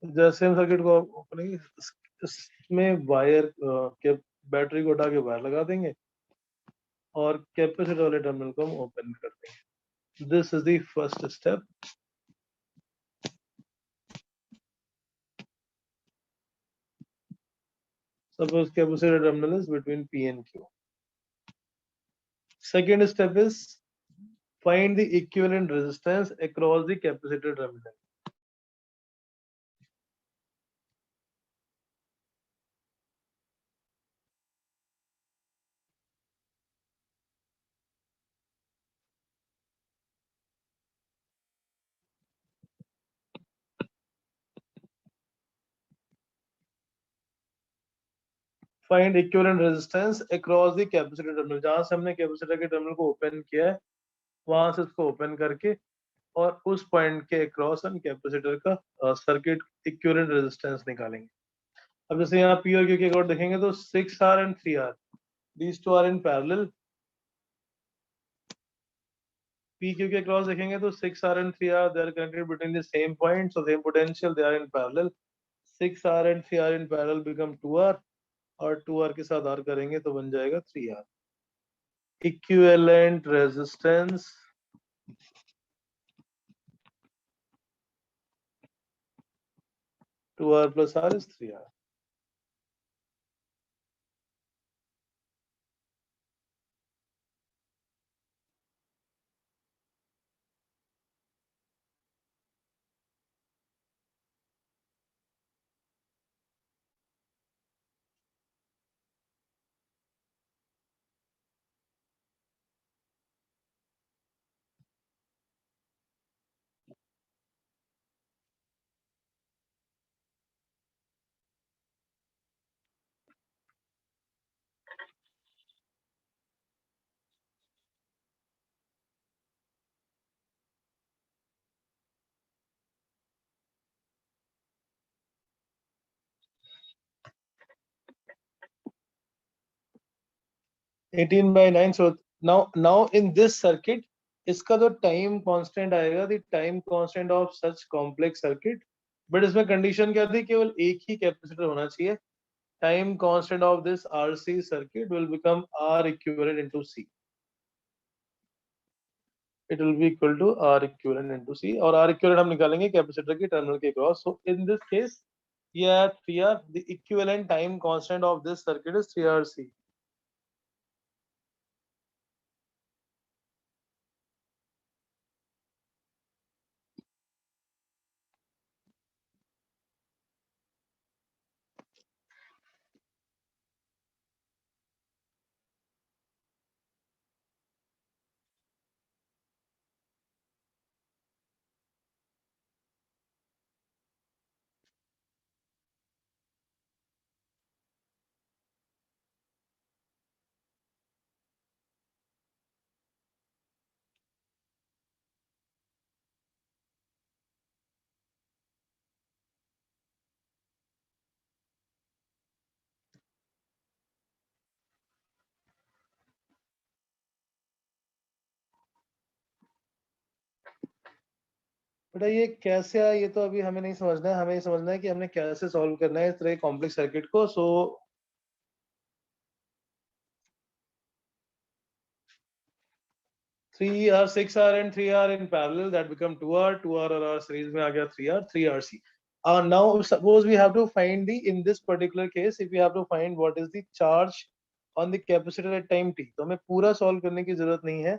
जैसे हम सर्किट को ओपन, इसमें वायर के बैटरी को हटा के वायर लगा देंगे और कैपेसिटर वाले टर्मिनल को हम ओपन कर देंगे। This is the first step. Suppose capacitor terminal is between P and Q. Second step is find the equivalent resistance across the capacitor terminal. Find equivalent resistance across the capacitor terminal। जहां से हमने capacitor के terminal को open किया है वहां से इसको ओपन करके और उस पॉइंट के अक्रॉस हम कैपेसिटर का सर्किट इक्विवेलेंट रेजिस्टेंस निकालेंगे। अब जैसे यहाँ पी और क्यू के अकॉर्ड देखेंगे तो 6R and 3R, these two are in parallel। P Q के अक्रॉस देखेंगे तो 6R and 3R they are connected between the same point, so same potential, they are in parallel। 6R and 3R in parallel become 2R और 2R के साथ R करेंगे तो बन जाएगा 3R। Equivalent resistance to R plus R is 3R। 18/9. So now in this circuit, इसका जो time constant आएगा, the time constant of such complex circuit, but इसमें कंडीशन क्या थी, केवल एक ही कैपेसिटर होना चाहिए. Time constant of this RC circuit will become R equivalent into C. It will be equal to R equivalent into C, और R equivalent हम निकालेंगे कैपेसिटर के टर्मिनल के cross. So in this case, yeah, 3R, the equivalent time constant of this circuit is 3RC. बेटा ये कैसे है, ये तो अभी हमें नहीं समझना है. हमें ये समझना है कि हमने कैसे सॉल्व करना है इस तरह कॉम्प्लेक्स सर्किट को. सो 3R, 6R and 3R in parallel, that become 2R. 2R और R series में आ गया 3R, 3RC. Now suppose we have to find in this particular case, if we have to find what is the charge on the capacitor at time t, तो हमें पूरा solve करने की जरूरत नहीं है.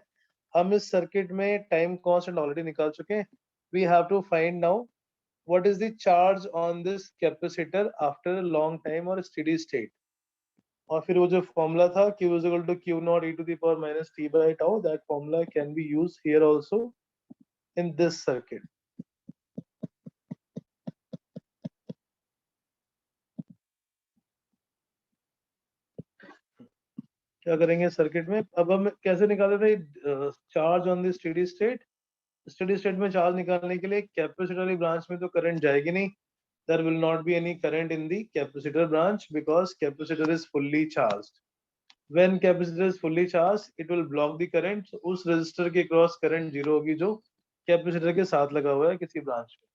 हम इस सर्किट में टाइम कांस्टेंट ऑलरेडी निकाल चुके हैं. We have to find now what is the charge on this capacitor after a long time or steady state. और फिर वो जो फॉर्मूला था Q is equal to Q naught e to the power minus t by tau, that formula can be used here also in this circuit. क्या करेंगे circuit में, अब हम कैसे निकाले the charge on the steady state. Steady state में charge निकालने के लिए कैपेसिटर वाली ब्रांच में तो करंट जाएगी नहीं. There will not be any current in the capacitor branch because capacitor is fully charged. When capacitor is fully charged, it will block the current. So उस resistor के क्रॉस करंट जीरो होगी जो capacitor के साथ लगा हुआ है किसी ब्रांच में.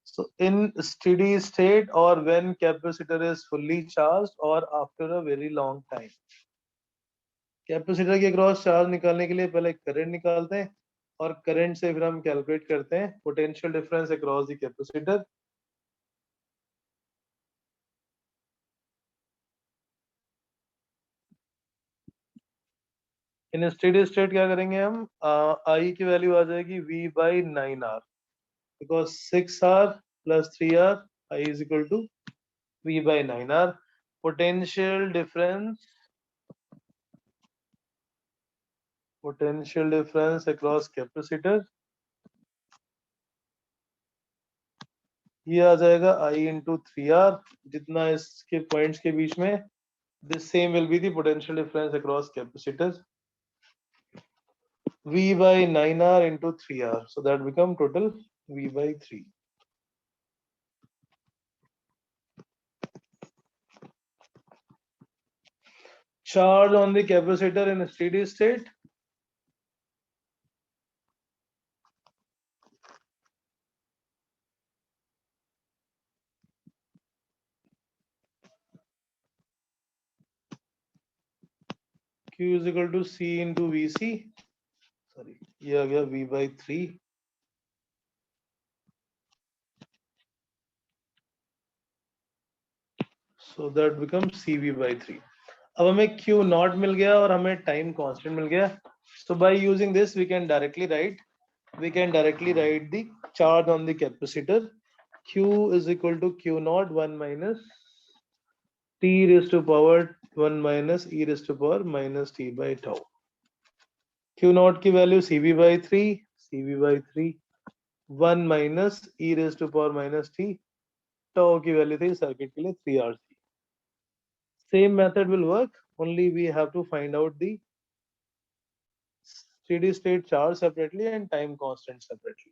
So in steady state or when capacitor is fully charged or after a very long time, capacitor के क्रॉस चार्ज निकालने के लिए पहले करंट निकालते हैं और करंट से फिर हम कैलकुलेट करते हैं potential difference across the capacitor. In steady state क्या करेंगे हम, आई की वैल्यू आ जाएगी V/9R, because 6R plus 3R, I is equal to V/9R. Potential difference across capacitor, ये आ जाएगा I into 3R, जितना इसके पॉइंट्स के बीच में. This same will be the potential difference across capacitor, V/9R into 3R. So that become total V/3. Charge on the capacitor in a steady state, Q is equal to C into Vc. Sorry, ये आ गया V/3. So that becomes CV/3. अब हमें Q naught मिल गया और हमें time constant मिल गया. So by using this we can directly write the charge on the capacitor. Q is equal to Q naught 1 minus t raised to power 1 minus e raised to power minus t by tau. Q naught की value CV/3 1 minus e raised to power minus t, tau की value थी circuit के लिए 3RC. Same method will work, only we have to find out the steady state charge separately and time constant separately.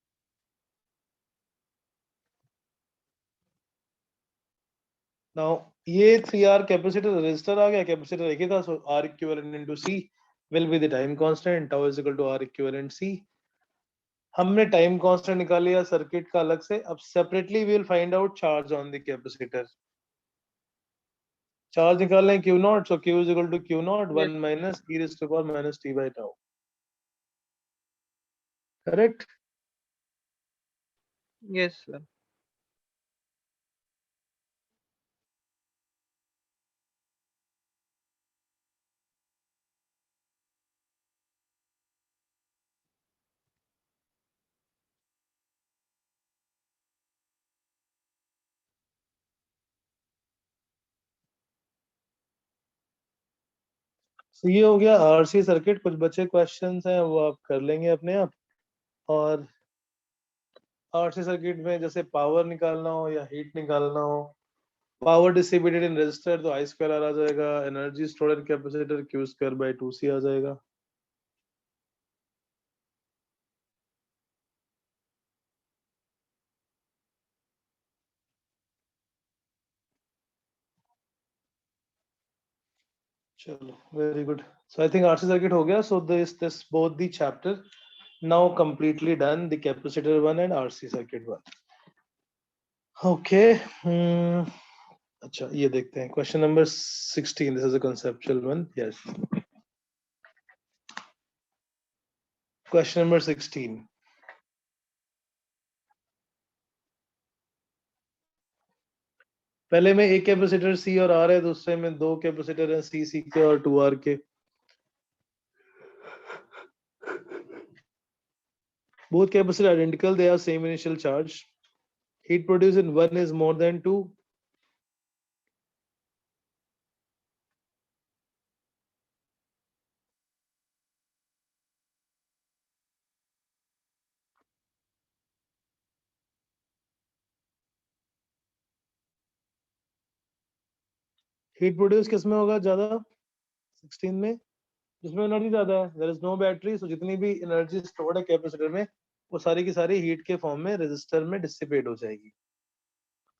Now ये 3R capacitor register आ गया, capacitor एक ही था, so R equivalent into C will be the time constant, tau is equal to R equivalent C. हमने time constant निकाल लिया circuit का अलग से. अब separately we will find out charge on the capacitor. Charge निकालना है Q naught, so Q is equal to Q naught 1 minus e raised to power minus t by tau. Correct? Yes, sir. So ये हो गया RC circuit. कुछ बचे questions हैं वो आप कर लेंगे अपने आप. और RC सर्किट में जैसे पावर निकालना हो या हीट निकालना हो, पावर डिस्ट्रीब्यूटेड इन रेजिस्टर तो I स्क्वायर R आ जाएगा, energy stored in capacitor Q square by 2C आ जाएगा. चलो, very good. So I think RC circuit हो गया. So this both the chapter now completely done, the capacitor one and RC circuit one. Okay. अच्छा ये देखते हैं question number 16. This is a conceptual one. Yes. Question number 16. पहले में एक capacitor C और R है, दूसरे में दो कैपेसिटर हैं C के और 2R के. Both capacitors identical, they have same initial charge. Heat produced in one is more than 2. Heat produced किसमें होगा ज्यादा? 16 में, जिसमें एनर्जी ज्यादा है. देयर इज नो बैटरी, सो जितनी भी एनर्जी स्टोर्ड है कैपेसिटर में वो सारी की सारी हीट के फॉर्म में रेजिस्टर में डिसिपेट हो जाएगी.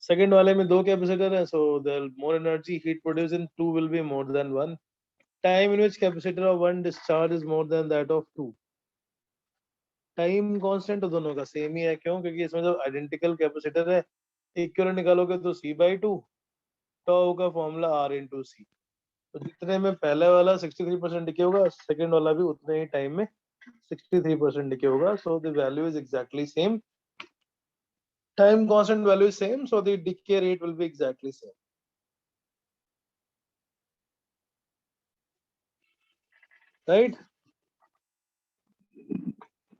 सेकंड वाले में दो कैपेसिटर है, so there more energy heat produce in two will be more than one. Time in which capacitor of one discharge is more than that of two. Time constant तो दोनों का same ही है. क्यों? क्योंकि इसमें जब आइडेंटिकल कैपेसिटर है, equivalent निकालोगे तो C/2, टाउ का फॉर्मूला R into C. तो जितने में पहले वाला 63% डिके होगा, सेकंड वाला भी उतने ही टाइम में 63% डिके होगा. So the value is exactly same. Time constant value is same, so the decay rate will be exactly same. Right?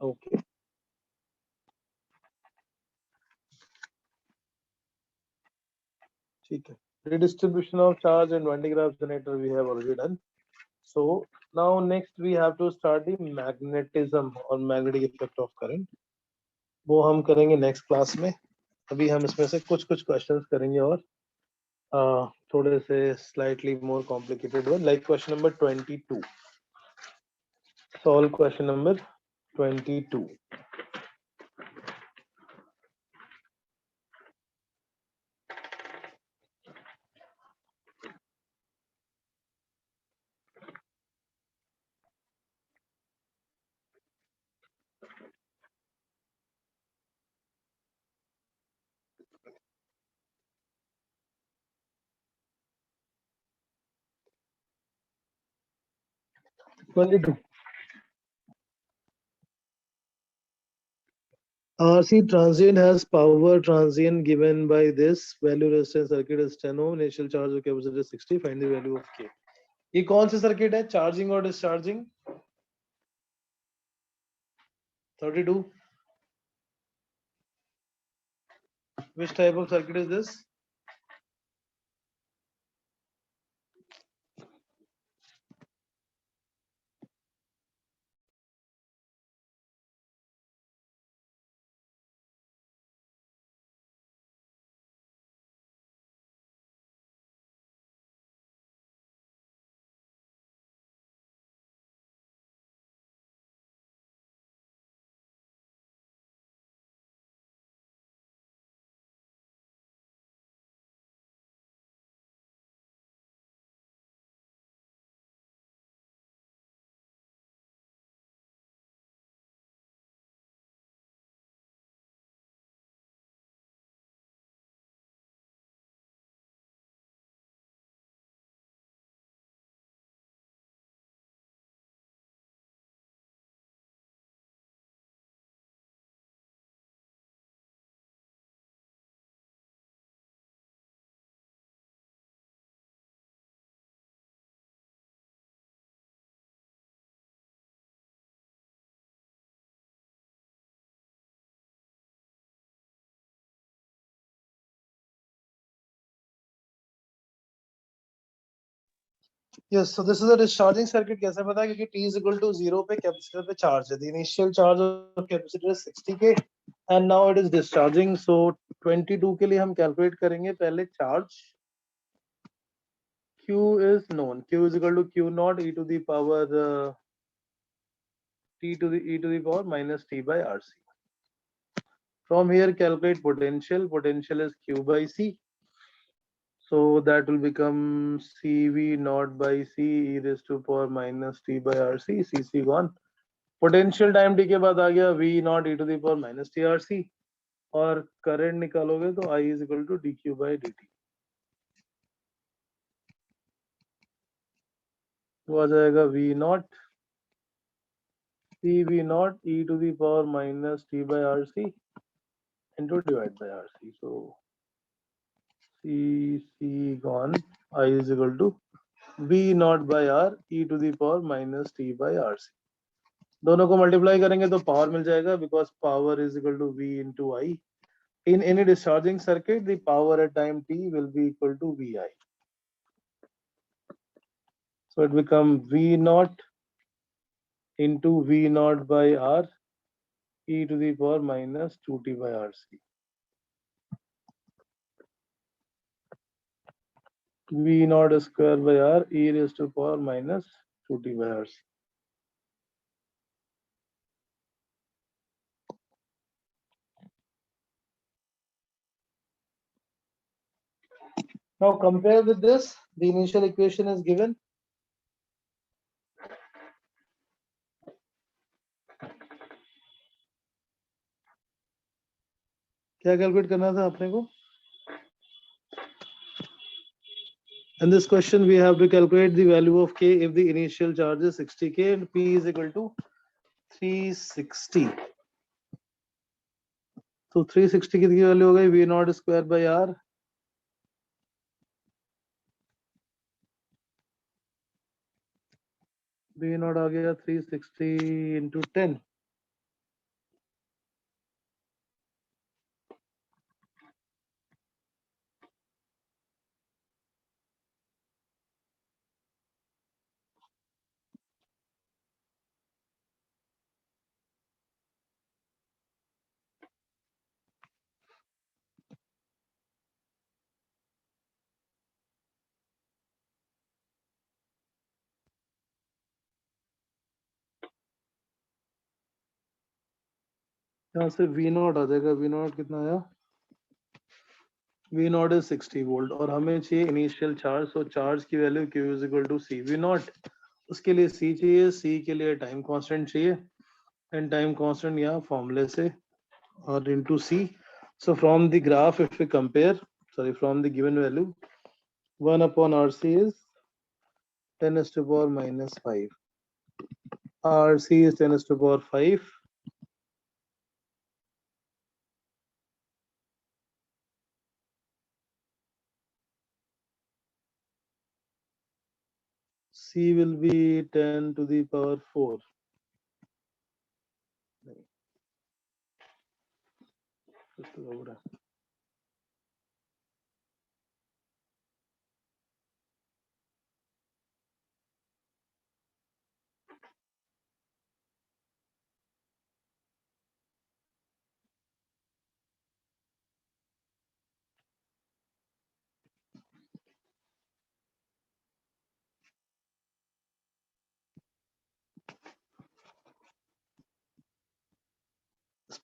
Okay. ठीक है. Redistribution of charge and Van de Graaff generator we have already done. So now next we have to start the magnetism or magnetic effect of current. वो हम करेंगे next class में. अभी हम इसमें से कुछ questions करेंगे और थोड़े से slightly more complicated one, like question number 22. Solve question number 22. RC transient has power transient given by this value. Resistance circuit is 10 ohm, initial charge of capacitor is 60. Find the value of K. ये कौन C circuit है? Charging और discharging? 32. Which type of circuit is this? Yes, so this is a discharging circuit. कैसे पता है? क्योंकि t is equal to 0 पे capacitor पे चार्ज है. The initial charge of capacitor is 60k and now it is discharging. So 22 के लिए हम कैलकुलेट करेंगे पहले charge. Q is known. Q is equal to Q naught e to the power t to the e to the power minus t by RC. From here calculate potential. Potential is Q by C. So that will become CV naught by C e raised to power minus t by RC. CC gone. Potential time t के बाद आ गया V naught e to the power minus t RC. और current निकालोगे तो I is equal to dq by dt. वो आ जाएगा V naught CV naught e to the power minus t by RC into divide by RC. So CC gone. I is equal to V naught by R e to the power minus t by RC. दोनों को multiply करेंगे तो power मिल जाएगा because power is equal to V into I. In any discharging circuit, the power at time t will be equal to VI. So it becomes V naught into V naught by R e to the power minus 2t by RC. V naught square by R e raised to power minus 2t by RC. Now compare with this, the initial equation is given. क्या calculate करना था अपने को? In this question, we have to calculate the value of k if the initial charge is 60k and p is equal to 360. तो 360 की value हो गई V naught square by R. V naught आ गया 360 into 10. यहाँ से V naught आ जाएगा. V naught कितना आया? V naught is 60 volt और हमें चाहिए इनिशियल चार्ज. सो चार्ज की value Q is equal to C V naught. उसके लिए C चाहिए, C के लिए टाइम कांस्टेंट चाहिए एंड टाइम कांस्टेंट यहाँ फॉर्मूले से और into C. So from the graph, if we compare, sorry, from the given value, 1 upon RC is 10 to the power minus 5. RC is 10 to the power 5. C will be 10 to the power 4.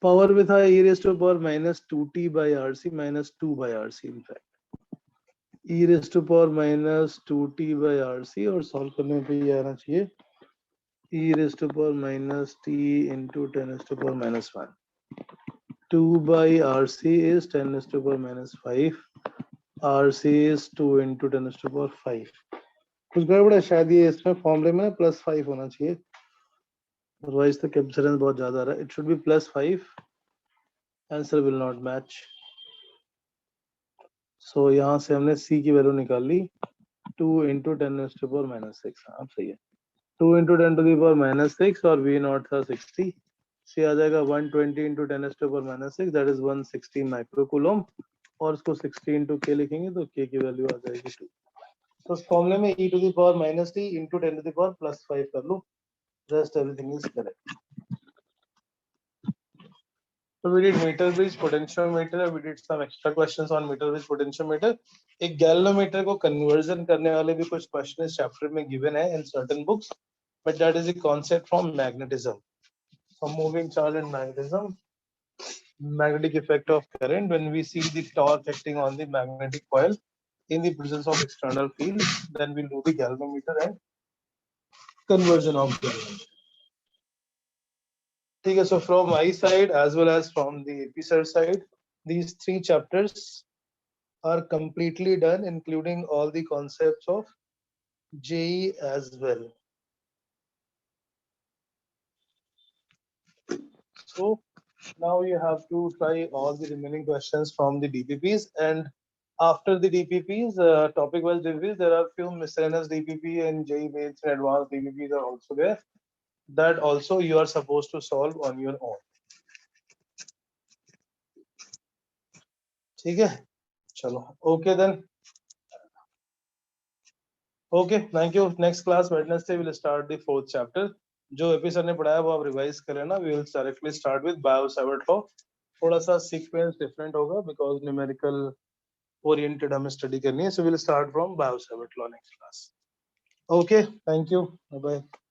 Power with e raised to power minus 2t by RC minus 2 by RC in fact. E raised to power minus 2t by RC और solve करने पे ये आना चाहिए e raised to power minus t into 10 to the power minus 1. 2 by RC is 10 to the power minus 5. RC is 2 into 10 to the power 5. कुछ गड़बड़ है शायद ये इसमें फॉर्मूले में +5 होना चाहिए. Otherwise the कैपेसिटेंस बहुत ज्यादा आ रहा है. It should be +5. Answer will not match. So यहाँ से हमने C की वैल्यू निकाल ली 2 into 10 to the power minus 6. हाँ सही है. 2 into 10 to the power minus 6 और V naught था 60. C आ जाएगा 120 into 10 to the power minus 6, that is 160 micro coulomb और उसको 60 into K लिखेंगे तो K की वैल्यू आ जाएगी 2. तो उस फॉर्मूले में e to the power minus t into 10 to the power plus 5 कर लो, rest everything is correct. So we did meter bridge potentiometer, we did some extra questions on meter bridge potentiometer. एक galvanometer को conversion करने वाले भी कुछ question इस chapter में given है in certain books, but that is a concept from magnetism. From moving charge and magnetism, magnetic effect of current when we see the torque acting on the magnetic coil in the presence of external field, then we'll do the galvanometer and conversion of galvanometer. Okay, so from my side as well as from the AP side, these 3 chapters are completely done, including all the concepts of JE as well. So now you have to try all the remaining questions from the DPPs, and after the DPPs, topic-wise DPPs, there are few miscellaneous DPP and JEE mains and advanced DPPs are also there. That also you are supposed to solve on your own. ठीक है, चलो, okay then. Okay, thank you. Next class Wednesday we'll start the 4th chapter. जो episode ने पढ़ाया वो आप revise कर लेना. We will directly start with Biot-Savart law. थोड़ा सा सीक्वेंस डिफरेंट होगा because numerical oriented हमें स्टडी करनी है. So we'll start from Biot-Savart law next class. Okay, thank you. Bye bye.